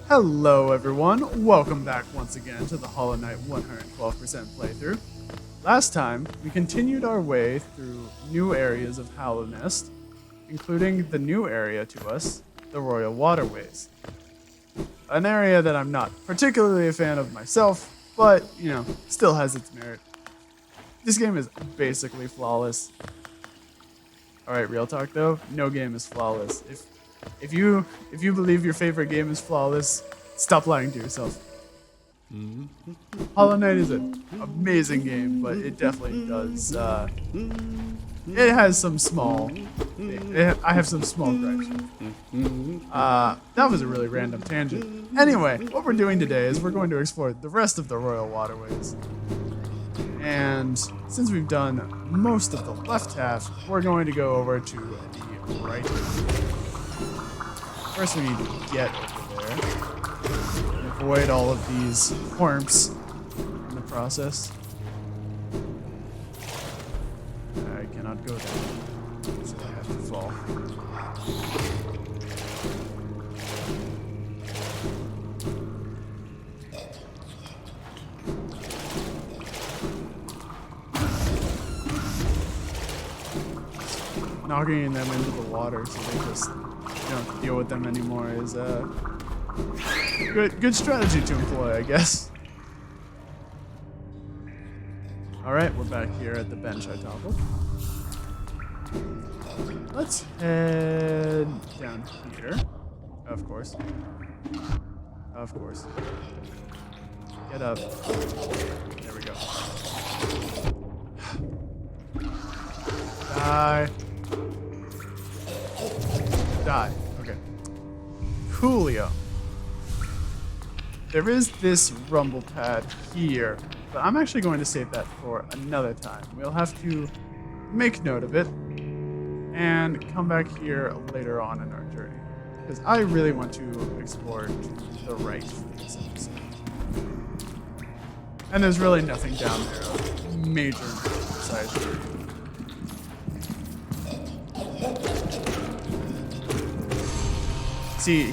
Hello everyone, welcome back once again to the Hollow Knight 112% playthrough. Last time, we continued our way through new areas of Hollow Nest, including the new area to us, the Royal Waterways. An area that I'm not particularly a fan of myself, but, still has its merit. This game is basically flawless. Alright, real talk though, no game is flawless. If you believe your favorite game is flawless, stop lying to yourself. Hollow Knight is an amazing game, but it definitely does. It has some small. I have some small gripes. That was a really random tangent. Anyway, what we're doing today is we're going to explore the rest of the Royal Waterways. And since we've done most of the left half, we're going to go over to the right. First we need to get over there and avoid all of these worms in the process. I cannot go there, so I have to fall. Knocking them into the water so they just don't deal with them anymore is a good strategy to employ, I guess. Alright, we're back here at the bench I toppled. Let's head down here. Of course. Of course. Get up. There we go. Die. Okay. Coolio. There is this rumble pad here, but I'm actually going to save that for another time. We'll have to make note of it and come back here later on in our journey, because I really want to explore to the right for this episode. And there's really nothing down there of major size. See,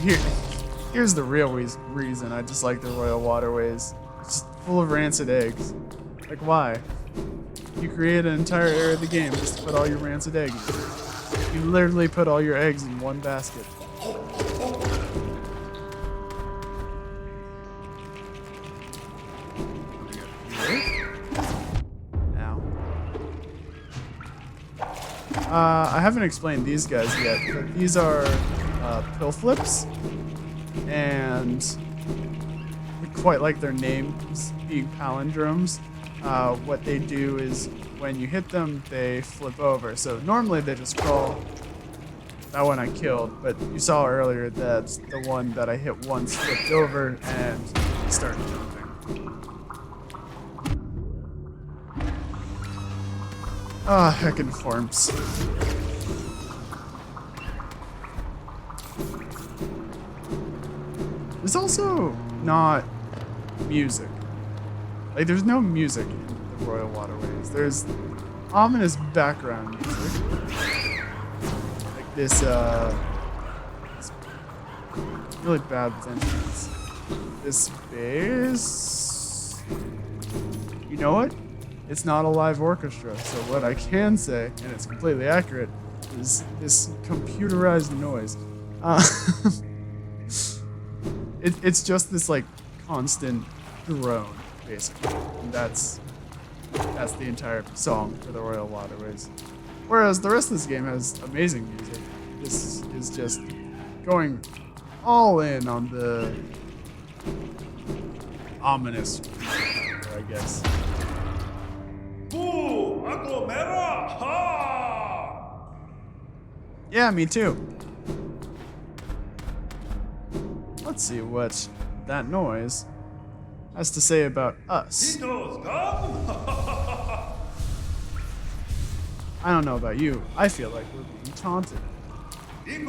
here's the real reason I dislike the Royal Waterways. It's just full of rancid eggs. Like, why? You create an entire area of the game just to put all your rancid eggs in. You literally put all your eggs in one basket. Now. I haven't explained these guys yet, but these are pill flips, and quite like their names being palindromes, what they do is when you hit them, they flip over. So normally they just crawl. That one I killed, but you saw earlier that the one that I hit once flipped over and started jumping. Ah, heckin' forms. There's also not music. Like, there's no music in the Royal Waterways. There's ominous background music. Like this really bad with instruments. This bass. You know what? It's not a live orchestra, so what I can say, and it's completely accurate, is this computerized noise. It's just this like constant drone, basically. And that's the entire song for the Royal Waterways. Whereas the rest of this game has amazing music. This is just going all in on the ominous, I guess. Yeah, me too. Let's see what that noise has to say about us. I don't know about you. I feel like we're being taunted. Mera!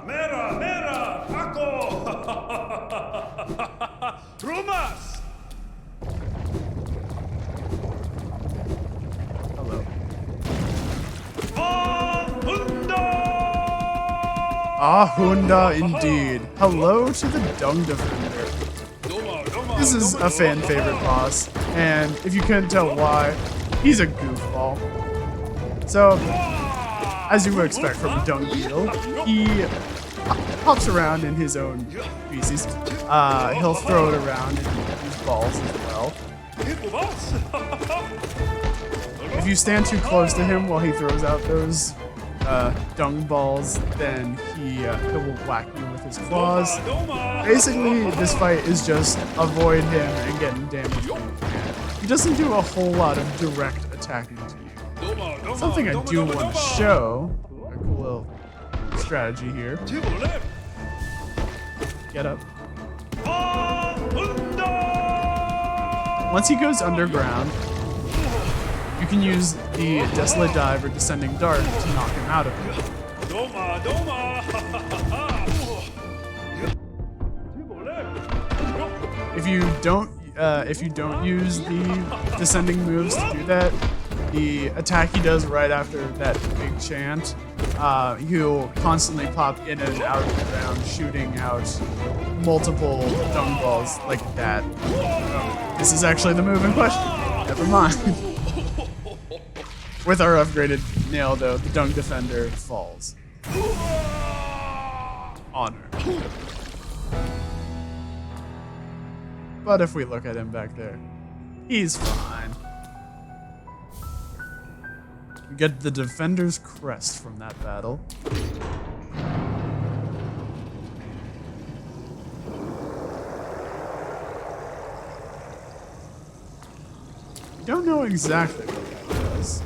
Mera! Ako! Rumas! Hello. Hundo! Ahunda indeed. Hello to the Dung Defender. This is a fan favorite boss, and if you couldn't tell why, he's a goofball. So, as you would expect from a dung beetle, he hops around in his own species. He'll throw it around and use balls as well. If you stand too close to him while he throws out those dung balls, then he will whack you with his claws. Basically, this fight is just avoid him and getting damage when you can. He doesn't do a whole lot of direct attacking to you. Something I do want to show, a cool little strategy here. Get up. Once he goes underground, you can use the Desolate Dive or Descending Dart to knock him out of it. If you don't use the descending moves to do that, the attack he does right after that big chant, he'll constantly pop in and out of the ground, shooting out multiple dung balls like that. This is actually the move in question. Never mind. With our upgraded nail, though, the Dung Defender falls. Honor. But if we look at him back there, he's fine. We get the Defender's Crest from that battle. We don't know exactly what that does,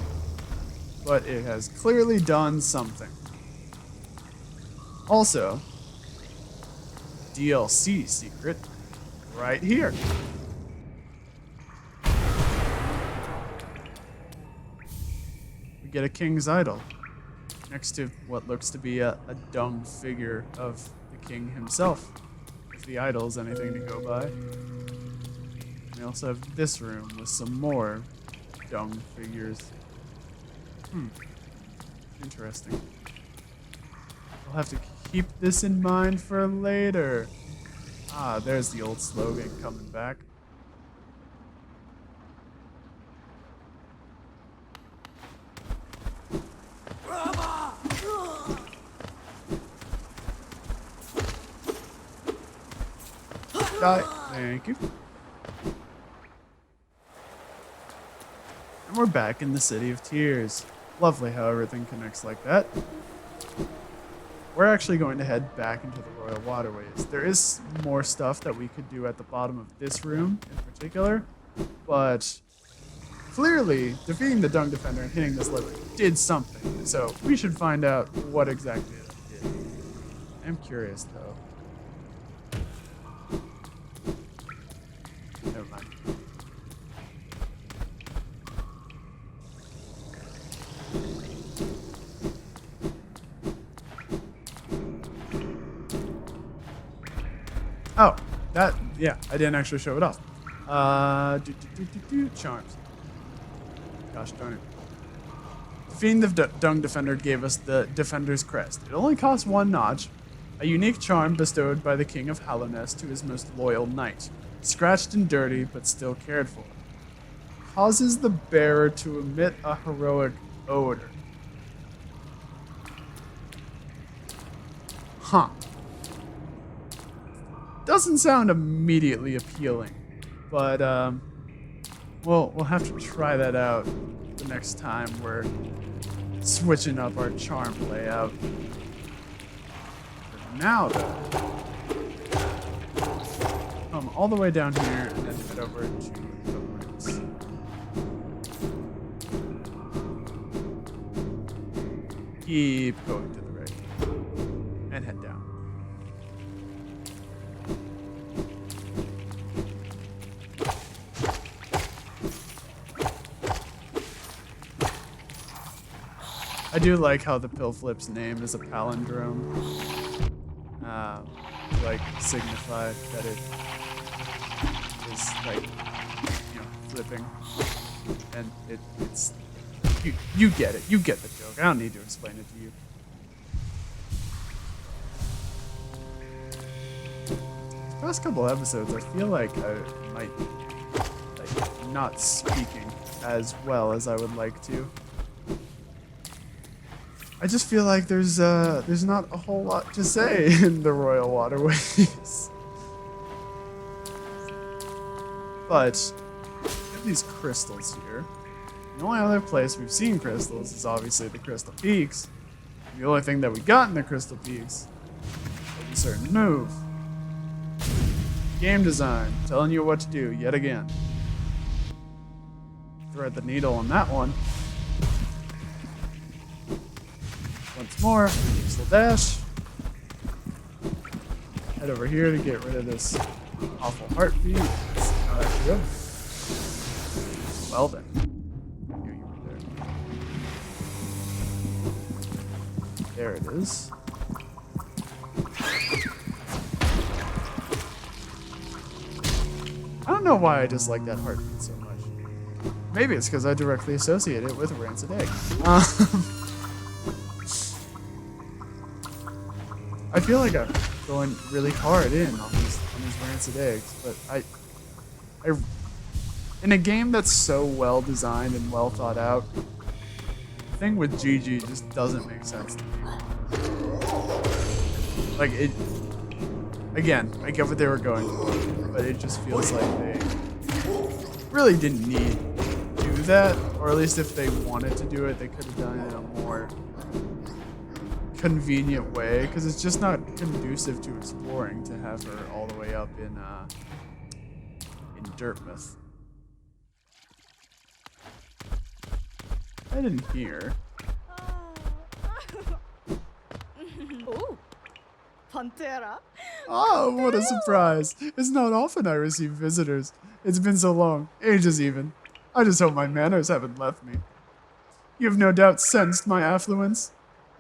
but it has clearly done something. Also, DLC secret right here. We get a king's idol next to what looks to be a dung figure of the king himself, if the idol is anything to go by. We also have this room with some more dung figures. Interesting. We'll have to keep this in mind for later. Ah, there's the old slogan coming back. Die. Thank you. And we're back in the City of Tears. Lovely how everything connects like that. We're actually going to head back into the Royal Waterways. There is more stuff that we could do at the bottom of this room in particular, but clearly defeating the Dung Defender and hitting this lever did something, so we should find out what exactly it did. I'm curious though. Never mind. Oh, that, yeah, I didn't actually show it off. Charms. Gosh darn it. Defeating the Dung Defender gave us the Defender's Crest. It only costs 1 notch, a unique charm bestowed by the King of Hallownest to his most loyal knight. Scratched and dirty, but still cared for. Causes the bearer to emit a heroic odor. Huh. Doesn't sound immediately appealing, but we'll have to try that out the next time we're switching up our charm layout. For now, though, come all the way down here and then head over to the roots. Keep going to the right and head down. I do like how the pill flip's name is a palindrome, to like signify that it is like, you know, flipping, and it's you get it, you get the joke. I don't need to explain it to you. Past couple episodes, I feel like I might be not speaking as well as I would like to. I just feel like there's not a whole lot to say in the Royal Waterways. But we have these crystals here. The only other place we've seen crystals is obviously the Crystal Peaks. The only thing that we got in the Crystal Peaks was a certain move. Game design, telling you what to do yet again. Thread the needle on that one. Once more, crystal dash. Head over here to get rid of this awful heartbeat. That's not actually good. Well then. Here you were there. There it is. I don't know why I dislike that heartbeat so much. Maybe it's because I directly associate it with a rancid egg. I feel like I'm going really hard in on these rancid eggs, but I in a game that's so well designed and well thought out, the thing with GG just doesn't make sense to me. Like it. Again, I get what they were going for, but it just feels like they really didn't need to do that, or at least if they wanted to do it, they could have done it in a more convenient way, because it's just not conducive to exploring to have her all the way up in Dirtmouth. I didn't hear. Ooh, Pantera. Oh, what a surprise. It's not often I receive visitors. It's been so long, ages even. I just hope my manners haven't left me. You've no doubt sensed my affluence.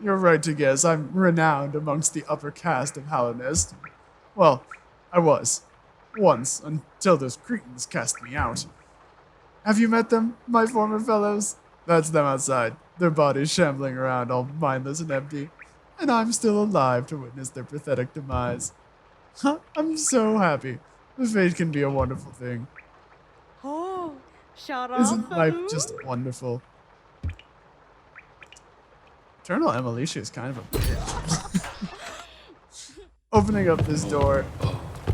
You're right to guess I'm renowned amongst the upper caste of Hallinest. Well, I was. Once, until those cretins cast me out. Have you met them, my former fellows? That's them outside, their bodies shambling around all mindless and empty. And I'm still alive to witness their pathetic demise. I'm so happy. The fate can be a wonderful thing. Oh, shout out. Isn't life just wonderful? Eternal Emilicia is kind of a bitch. Opening up this door.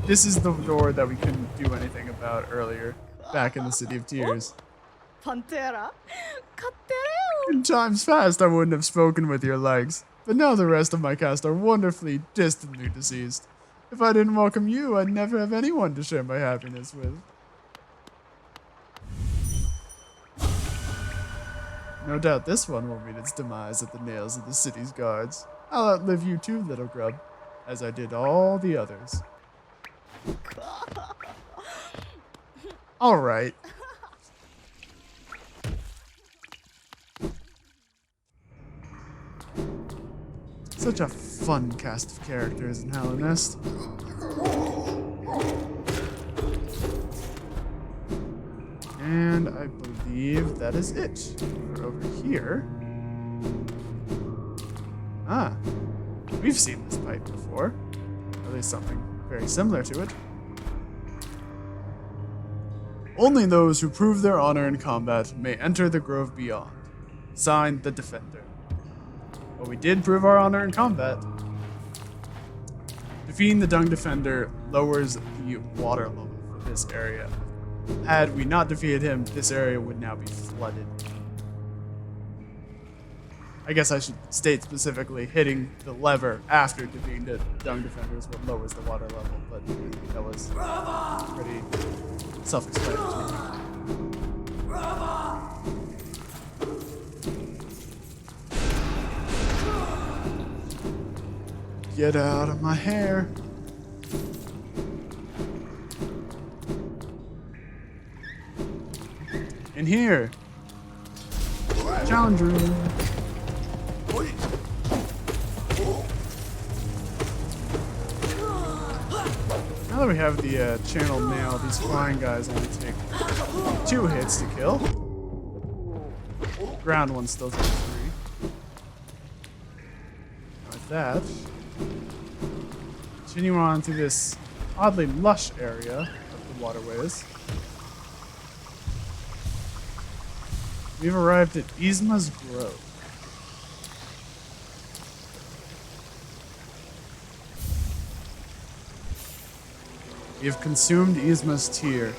This is the door that we couldn't do anything about earlier, back in the City of Tears. Pantera. Kattereo. In times past, I wouldn't have spoken with your likes, but now the rest of my cast are wonderfully, distantly deceased. If I didn't welcome you, I'd never have anyone to share my happiness with. No doubt this one will meet its demise at the nails of the city's guards. I'll outlive you too, little grub, as I did all the others. Alright. Such a fun cast of characters in Hallinest. And I believe that is it. We're over here. Ah, we've seen this pipe before. At least something very similar to it. Only those who prove their honor in combat may enter the Grove Beyond. Signed, the Defender. But we did prove our honor in combat. Defeating the Dung Defender lowers the water level for this area. Had we not defeated him, this area would now be flooded. I guess I should state specifically, hitting the lever after defeating the Dung Defender is what lowers the water level, but that was pretty self-explanatory. Get out of my hair. In here. Challenge room. Now that we have the channel nail, these flying guys only take 2 hits to kill. Ground one still takes 3. Like that. Continue on through this oddly lush area of the waterways. We've arrived at Yzma's Grove. We have consumed Yzma's tear.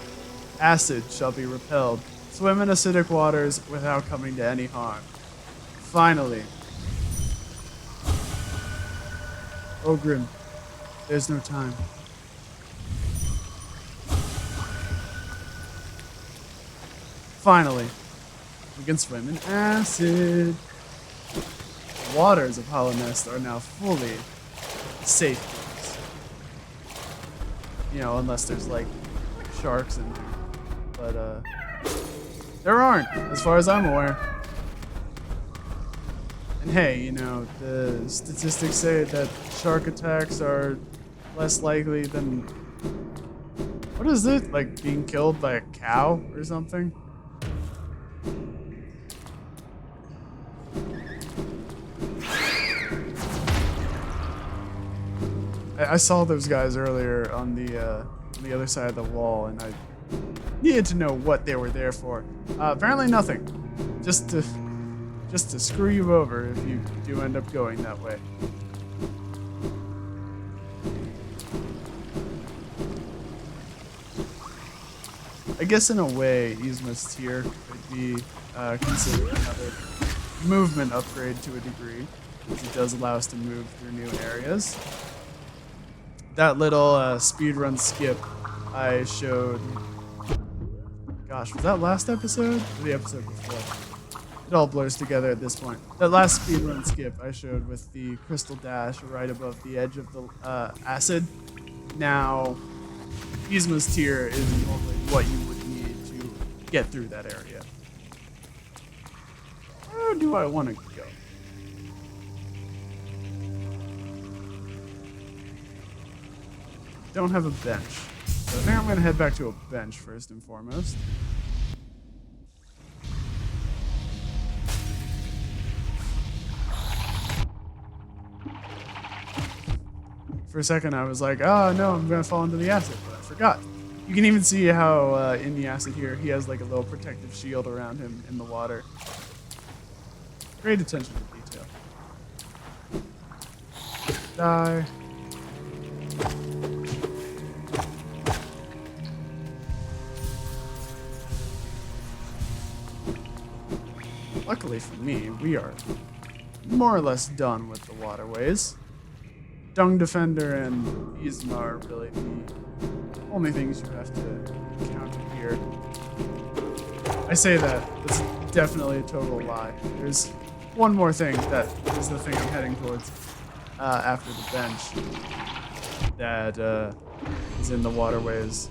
Acid shall be repelled. Swim in acidic waters without coming to any harm. Finally. Ogrim, there's no time. Finally, we can swim in acid. The waters of Hollownest are now fully safe. You know, unless there's like sharks in there. But there aren't, as far as I'm aware. And hey, you know, the statistics say that shark attacks are less likely than, what is it? Like being killed by a cow or something? I saw those guys earlier on the other side of the wall, and I needed to know what they were there for. Apparently nothing. Just to screw you over if you do end up going that way. I guess in a way, Yzma's Tear could be considered another movement upgrade to a degree, because it does allow us to move through new areas. That little speedrun skip I showed, gosh, was that last episode or the episode before? It all blurs together at this point. That last speedrun skip I showed with the crystal dash right above the edge of the acid. Now, Yzma's Tear is normally what you would need to get through that area. Where do I want to go? Don't have a bench. So I think I'm going to head back to a bench first and foremost. For a second I was like, oh no, I'm going to fall into the acid, but I forgot. You can even see how in the acid here, he has like a little protective shield around him in the water. Great attention to detail. Die. Luckily for me, we are more or less done with the waterways. Dung Defender and Yzma are really the only things you have to encounter here. I say that, it's definitely a total lie. There's one more thing that is the thing I'm heading towards after the bench that is in the waterways.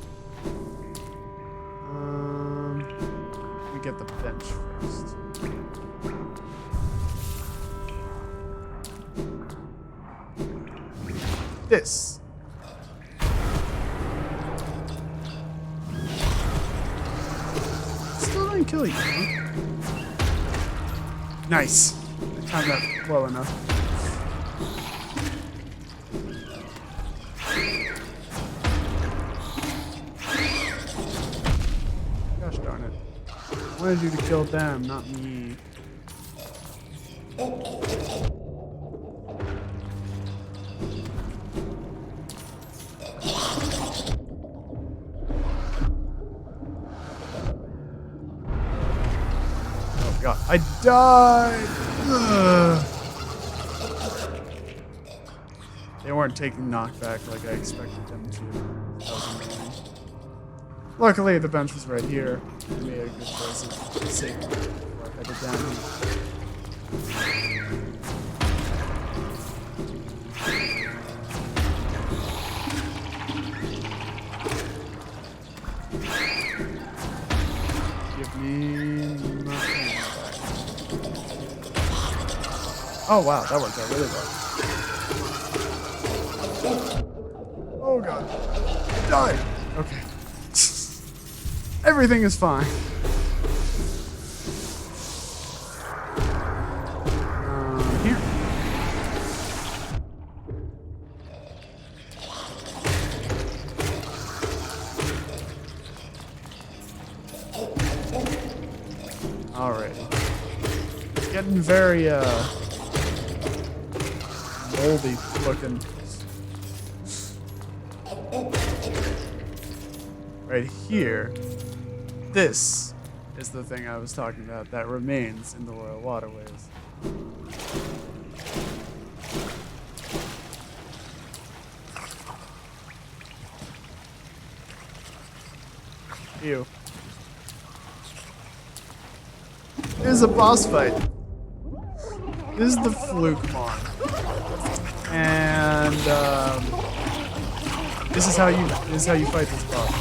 Let me get the bench first. This. Still didn't kill you, huh? Nice. I timed that well enough. Gosh darn it. I wanted you to kill them, not me. God, I died! Ugh. They weren't taking knockback like I expected them to. That was annoying. Luckily, the bench was right here. I made a good choice of safety before I headed down here. Give me nothing. Oh wow, that worked out really well. Oh god. I died! Okay. Everything is fine. Here. getting very moldy looking. Right here, this is the thing I was talking about that remains in the Royal Waterways. Ew. This is a boss fight. This is the Fluke Mon. And this is how you fight this boss.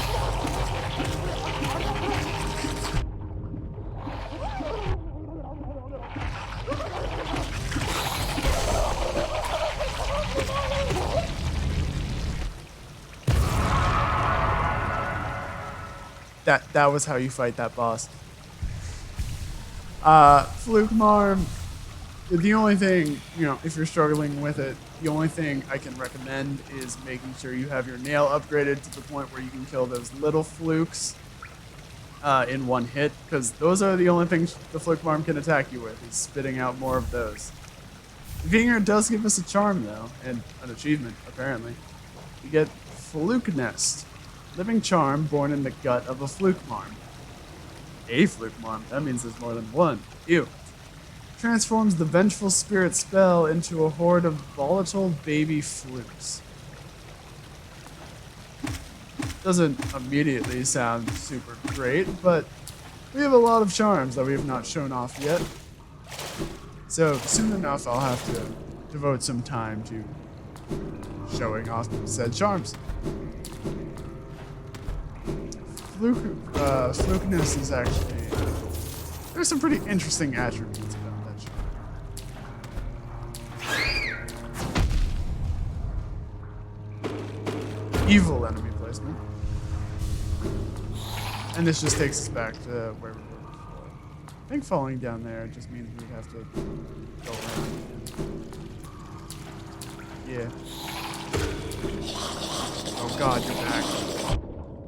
That was how you fight that boss. Fluke Marm, the only thing, if you're struggling with it, the only thing I can recommend is making sure you have your nail upgraded to the point where you can kill those little flukes in one hit, because those are the only things the Fluke Marm can attack you with, is spitting out more of those. Vinger does give us a charm, though, and an achievement, apparently. You get Fluke Nest. Living charm born in the gut of a Fluke Marm. A Fluke Marm? That means there's more than one. Ew. Transforms the vengeful spirit spell into a horde of volatile baby flukes. Doesn't immediately sound super great, but we have a lot of charms that we have not shown off yet. So soon enough I'll have to devote some time to showing off said charms. Flukiness is actually... There's some pretty interesting attributes about that charm. Evil enemy placement. And this just takes us back to where we were before. I think falling down there just means we'd have to go around. Yeah. Oh god, you're back.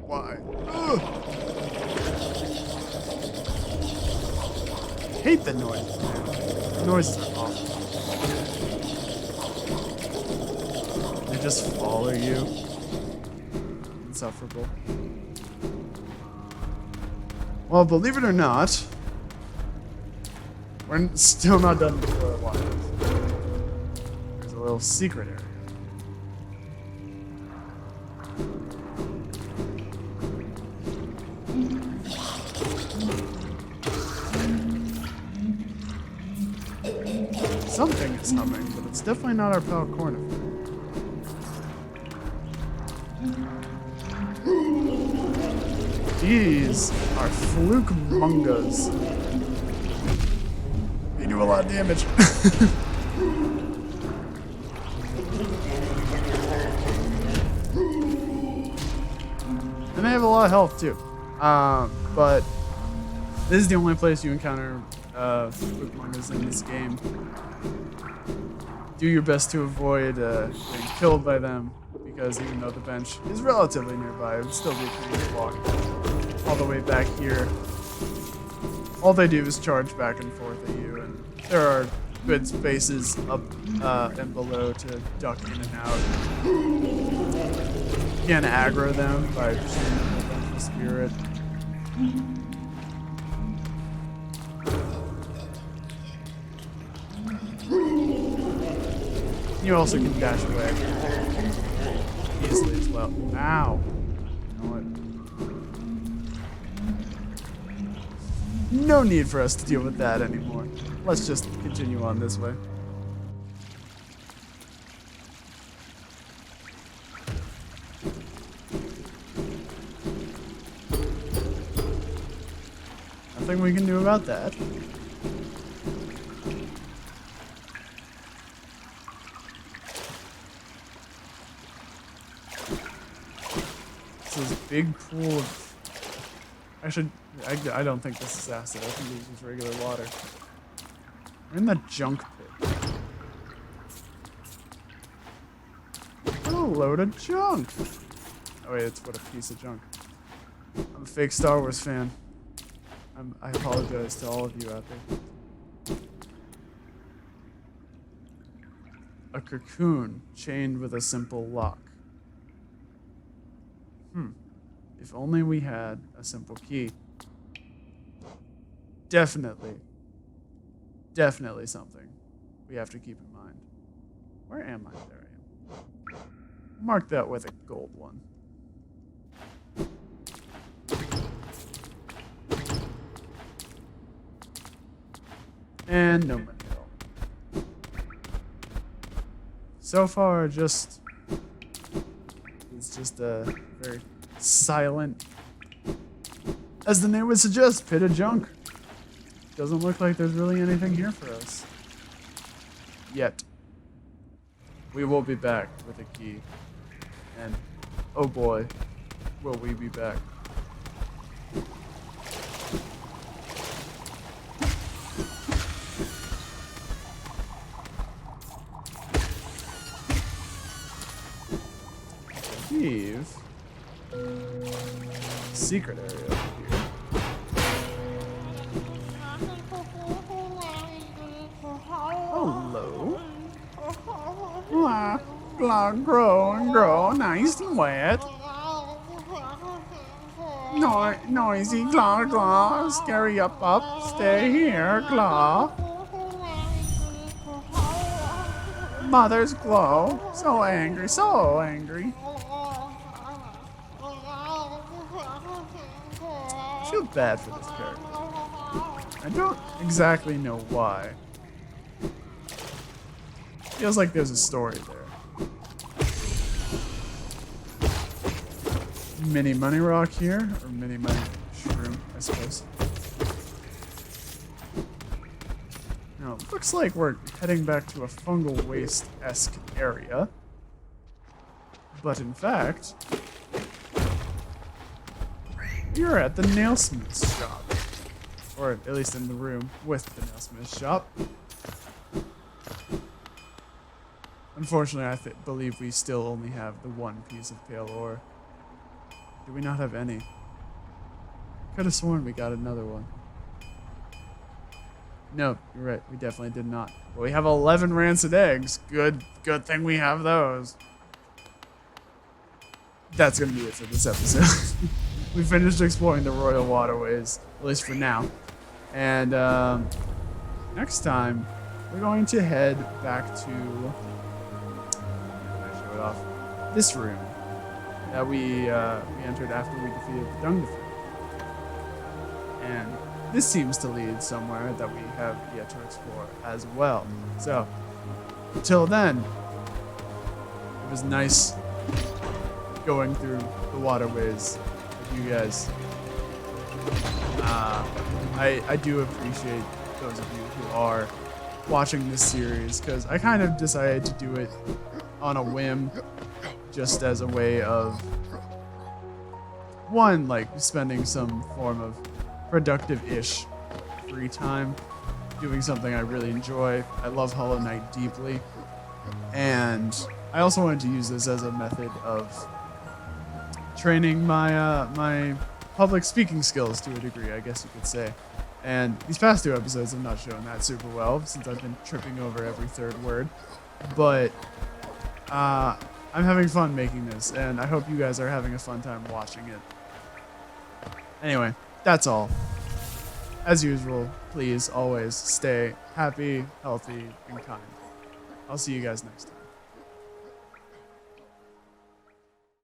Why? Ugh. I hate the noise. The noises are awful. They just follow you. Insufferable. Well, believe it or not, we're still not done with Royal Waterways. There's a little secret area. Something is humming, but it's definitely not our pal Corner. These are Fluke Mungas. They do a lot of damage. And they have a lot of health too. But this is the only place you encounter Fluke Mungas in this game. Do your best to avoid getting killed by them, because even though the bench is relatively nearby, it would still be a pain to walk all the way back here. All they do is charge back and forth at you, and there are good spaces up and below to duck in and out. You can aggro them by shooting them with a vengeful spirit. You also can dash away easily as well. Ow. You know what? No need for us to deal with that anymore. Let's just continue on this way. Nothing we can do about that. This big pool of... Actually, I don't think this is acid. I think this is regular water. We're in the junk pit. What a load of junk! Oh wait, it's what a piece of junk. I'm a fake Star Wars fan. I apologize to all of you out there. A cocoon chained with a simple lock. If only we had a simple key. Definitely something we have to keep in mind. Where am I? There I am. Mark that with a gold one. And no money at all. So far, it's just a very silent, as the name would suggest, pit of junk. Doesn't look like there's really anything here for us. Yet. We will be back with a key. And, oh boy, will we be back. I believe secret area over here. Hello. Blah, grow and grow, nice and wet. Noisy, claw, claw, scary up, stay here, claw. Mother's glow, so angry, so angry. I feel bad for this character. I don't exactly know why. Feels like there's a story there. Mini money rock here, or mini money shroom, I suppose. Now, it looks like we're heading back to a fungal waste-esque area. But in fact, you're at the nailsmith's shop. Or at least in the room with the nailsmith's shop. Unfortunately, I believe we still only have the one piece of pale ore. Do we not have any? Could have sworn we got another one. No, you're right. We definitely did not. But we have 11 rancid eggs. Good thing we have those. That's gonna be it for this episode. We finished exploring the Royal Waterways, at least for now. And next time, we're going to head back to off this room that we entered after we defeated the Dung Defeat. And this seems to lead somewhere that we have yet to explore as well. So, until then, it was nice going through the waterways with you guys. I do appreciate those of you who are watching this series, because I kind of decided to do it on a whim, just as a way of, one, like spending some form of productive-ish free time, doing something I really enjoy. I love Hollow Knight deeply, and I also wanted to use this as a method of training my my public speaking skills to a degree, I guess you could say. And these past two episodes have not shown that super well, since I've been tripping over every third word. But I'm having fun making this, and I hope you guys are having a fun time watching it. Anyway, that's all. As usual, please always stay happy, healthy, and kind. I'll see you guys next time.